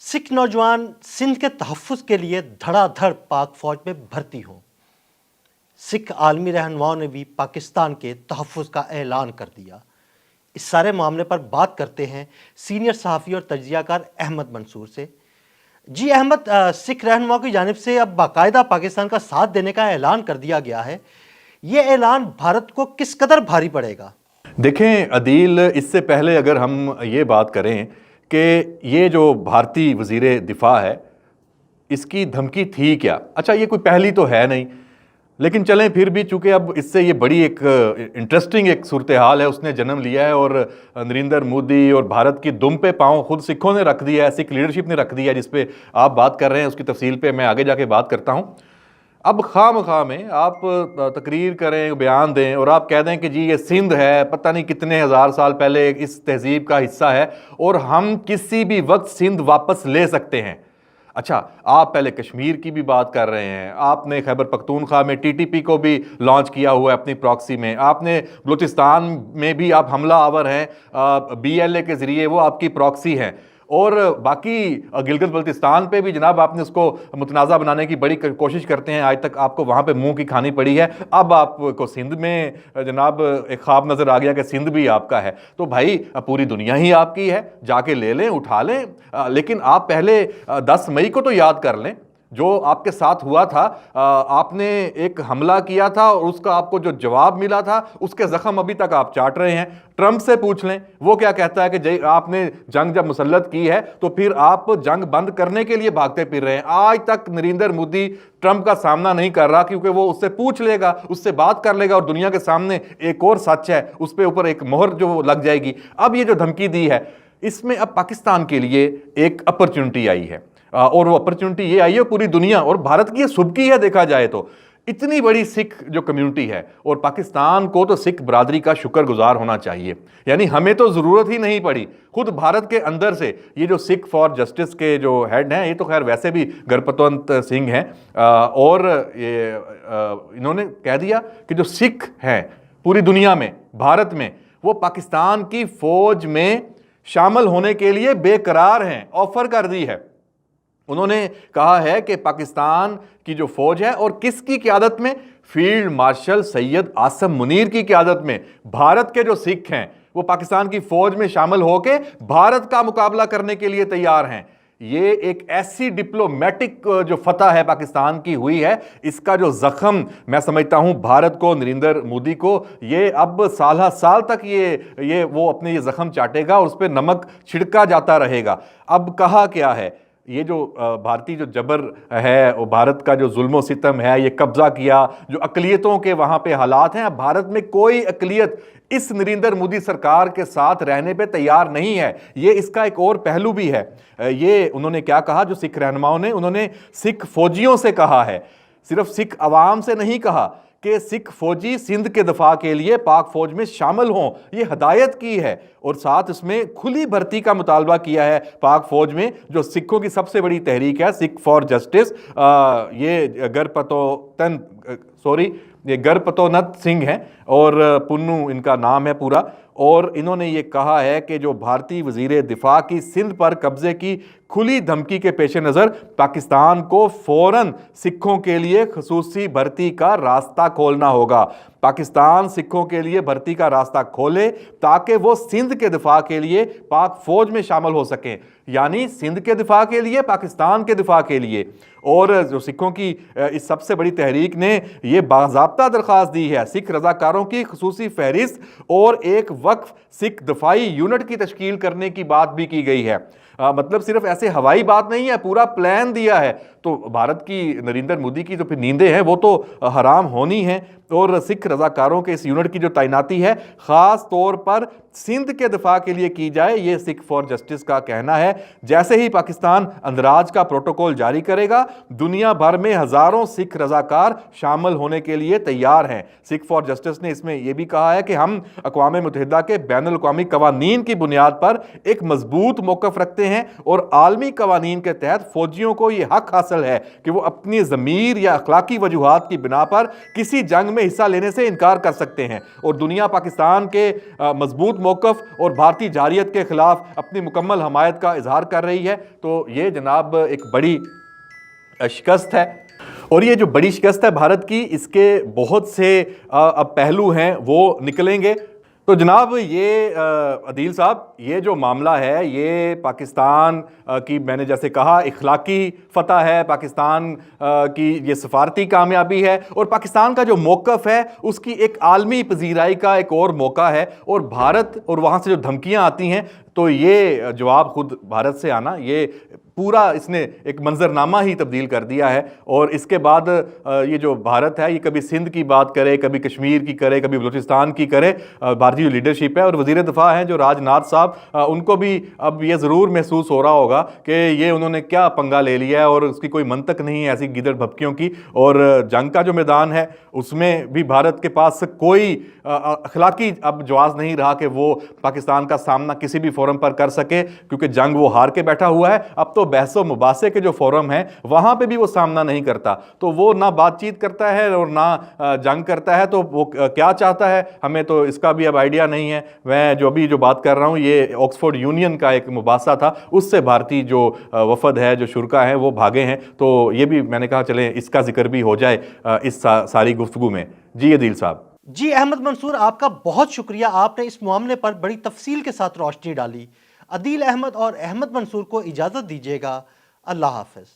सिख नौजवान सिंध के तहफ़्फ़ुज़ के लिए धड़ाधड़ पाक फ़ौज में भर्ती हों। सिख आलमी रहनुमाओं ने भी पाकिस्तान के तहफ़्फ़ुज़ का ऐलान कर दिया। इस सारे मामले पर बात करते हैं सीनियर सहाफ़ी और तज्ज़ियाकार अहमद मंसूर से। जी अहमद, सिख रहनुमाओं की जानिब से अब बाकायदा पाकिस्तान का साथ देने का ऐलान कर दिया गया है। ये ऐलान भारत को किस कदर भारी पड़ेगा? देखें अदील, इससे पहले अगर हम ये बात करें कि ये जो भारतीय वज़ीर दिफ़ा है इसकी धमकी थी क्या। अच्छा, ये कोई पहली तो है नहीं, लेकिन चलें फिर भी, चूँकि अब इससे ये बड़ी एक इंटरेस्टिंग एक सूरत हाल है, उसने जन्म लिया है और नरेंद्र मोदी और भारत की दुम पे पाँव खुद सिखों ने रख दिया है, सिख लीडरशिप ने रख दिया है, जिस पे आप बात कर रहे हैं उसकी तफसील पे मैं आगे जाके बात करता हूँ। अब खामखा में आप तकरीर करें, बयान दें और आप कह दें कि जी ये सिंध है, पता नहीं कितने हज़ार साल पहले इस तहजीब का हिस्सा है और हम किसी भी वक्त सिंध वापस ले सकते हैं। अच्छा, आप पहले कश्मीर की भी बात कर रहे हैं, आपने खैबर पख्तूनख्वा में टीटीपी को भी लॉन्च किया हुआ है अपनी प्रॉक्सी में, आपने बलूचिस्तान में भी आप हमला आवर हैं, बीएलए के ज़रिए वो आपकी प्रॉक्सी हैं, और बाकी गिलगित बल्तिस्तान पे भी जनाब आपने उसको मुतनाज़ा बनाने की बड़ी कोशिश करते हैं, आज तक आपको वहाँ पे मुंह की खानी पड़ी है। अब आपको सिंध में जनाब एक ख्वाब नज़र आ गया कि सिंध भी आपका है, तो भाई पूरी दुनिया ही आपकी है, जाके ले लें, उठा लें। लेकिन आप पहले 10 मई को तो याद कर लें जो आपके साथ हुआ था। आपने एक हमला किया था और उसका आपको जो जवाब मिला था उसके जख्म अभी तक आप चाट रहे हैं। ट्रंप से पूछ लें, वो क्या कहता है कि आपने जंग जब मुसल्लत की है तो फिर आप जंग बंद करने के लिए भागते फिर रहे हैं। आज तक नरेंद्र मोदी ट्रंप का सामना नहीं कर रहा, क्योंकि वो उससे पूछ लेगा, उससे बात कर लेगा और दुनिया के सामने एक और सच है उस पर ऊपर एक मोहर जो लग जाएगी। अब ये जो धमकी दी है इसमें अब पाकिस्तान के लिए एक अपॉर्चुनिटी आई है, और वो अपॉर्चुनिटी ये आई है पूरी दुनिया और भारत की ये सुबकी है। देखा जाए तो इतनी बड़ी सिख जो कम्युनिटी है, और पाकिस्तान को तो सिख बरादरी का शुक्रगुजार होना चाहिए। यानी हमें तो ज़रूरत ही नहीं पड़ी, खुद भारत के अंदर से ये जो सिख फॉर जस्टिस के जो हेड हैं, ये तो खैर वैसे भी गुरपतवंत सिंह हैं, और ये इन्होंने कह दिया कि जो सिख हैं पूरी दुनिया में, भारत में, वो पाकिस्तान की फ़ौज में शामिल होने के लिए बेकरार हैं, ऑफ़र कर दी है। उन्होंने कहा है कि पाकिस्तान की जो फौज है और किसकी क़यादत में, फील्ड मार्शल सैयद आसम मुनीर की क़यादत में भारत के जो सिख हैं वो पाकिस्तान की फौज में शामिल होकर भारत का मुकाबला करने के लिए तैयार हैं। ये एक ऐसी डिप्लोमेटिक जो फतह है पाकिस्तान की हुई है, इसका जो जख्म मैं समझता हूं भारत को, नरेंद्र मोदी को, ये अब साल साल तक ये वो अपने ये जख्म चाटेगा और उस पर नमक छिड़का जाता रहेगा। अब कहा क्या है, ये जो भारतीय जो जबर है, वो भारत का जो जुल्म सितम है, ये कब्जा किया, जो अकलियतों के वहाँ पे हालात हैं, अब भारत में कोई अकलियत इस नरेंद्र मोदी सरकार के साथ रहने पे तैयार नहीं है। ये इसका एक और पहलू भी है। ये उन्होंने क्या कहा, जो सिख रहनुमाओं ने, उन्होंने सिख फौजियों से कहा है, सिर्फ सिख अवाम से नहीं कहा कि सिख फौजी सिंध के दफा के लिए पाक फौज में शामिल हों, ये हदायत की है। और साथ इसमें खुली भर्ती का मुतालबा किया है पाक फौज में, जो सिखों की सबसे बड़ी तहरीक है, सिख फॉर जस्टिस। ये गरपतोनत सिंह हैं और पुन्नू इनका नाम है पूरा। और इन्होंने ये कहा है कि जो भारतीय वज़ीर दिफ़ा की सिंध पर कब्ज़े की खुली धमकी के पेश नज़र पाकिस्तान को फ़ौरन सिखों के लिए खसूसी भर्ती का रास्ता खोलना होगा। पाकिस्तान सिखों के लिए भर्ती का रास्ता खोले ताकि वो सिंध के दिफा के लिए पाक फौज में शामिल हो सकें, यानी सिंध के दिफा के लिए, पाकिस्तान के दिफा के लिए। और जो सिखों की इस सबसे बड़ी तहरीक ने ये बाज़ाब्ता दरख्वास्त दी है, सिख रज़ाकारों की खसूसी फहरिस्त और एक वक्फ सिख दफाई यूनिट की तश्कील करने की बात भी की गई है। मतलब सिर्फ ऐसे हवाई बात नहीं है, पूरा प्लान दिया है। तो भारत की, नरेंद्र मोदी की जो फिर नींदें हैं वो तो हराम होनी हैं। और सिख रज़ाकारों के इस यूनिट की जो तैनाती है ख़ास तौर पर सिंध के दफा के लिए की जाए, ये सिख फॉर जस्टिस का कहना है। जैसे ही पाकिस्तान अंदराज का प्रोटोकॉल जारी करेगा, दुनिया भर में हज़ारों सिख रज़ाकार शामिल होने के लिए तैयार हैं। सिख फॉर जस्टिस ने इसमें यह भी कहा है कि हम अक़वाम मुत्तहिदा के बैनुल अक़वामी क़वानीन की बुनियाद पर एक मजबूत मौक़िफ़ रखते हैं और आलमी क़वानीन के तहत फ़ौजियों को यह हक हासिल है कि वो अपनी ज़मीर या अखलाकी वजूहात की बिना पर किसी जंग में हिस्सा लेने से इनकार कर सकते हैं और दुनिया पाकिस्तान के मजबूत मौक़िफ़ और भारतीय जारियत के खिलाफ अपनी मुकम्मल हमायत का इजहार कर रही है। तो ये जनाब एक बड़ी शिकस्त है और ये जो बड़ी शिकस्त है भारत की, इसके बहुत से अब पहलू हैं वो निकलेंगे। तो जनाब ये अदील साहब, ये जो मामला है ये पाकिस्तान की, मैंने जैसे कहा, इखलाकी फतह है, पाकिस्तान की ये सफारती कामयाबी है और पाकिस्तान का जो मौक़िफ़ है उसकी एक आलमी पजीराई का एक और मौका है। और भारत और वहाँ से जो धमकियाँ आती हैं, तो ये जवाब खुद भारत से आना, ये पूरा इसने एक मंजरनामा ही तब्दील कर दिया है। और इसके बाद ये जो भारत है ये कभी सिंध की बात करे, कभी कश्मीर की करे, कभी बलूचिस्तान की करे। भारतीय जो लीडरशिप है और वज़ीर दिफा हैं जो राजनाथ साहब, उनको भी अब ये ज़रूर महसूस हो रहा होगा कि ये उन्होंने क्या पंगा ले लिया है और उसकी कोई मंतक नहीं है ऐसी गिदड़ भपकियों की। और जंग का जो मैदान है उसमें भी भारत के पास कोई अखलाकी अब जवाब नहीं रहा कि वो पाकिस्तान का सामना किसी भी फोरम पर कर सके, क्योंकि जंग वो हार के बैठा हुआ है। अब तो बहसो मुबासे के जो फोरम है वहां पे भी वो सामना नहीं करता, तो वो ना बातचीत करता है और ना जंग करता है। तो वो क्या चाहता है हमें तो इसका भी अब आइडिया नहीं है। मैं जो अभी जो बात कर रहा हूँ ये ऑक्सफोर्ड यूनियन का एक मुबासा था, उससे भारतीय जो वफद है, जो शुरका है, वो भागे हैं। तो ये भी मैंने कहा चले इसका जिक्र भी हो जाए इस सारी गुफ्तगू में। जी अदील साहब। जी अहमद मंसूर, आपका बहुत शुक्रिया, आपने इस मामले पर बड़ी तफसील के साथ रोशनी डाली। अदील अहमद और अहमद मंसूर को इजाज़त दीजिएगा। अल्लाह हाफ़िज़।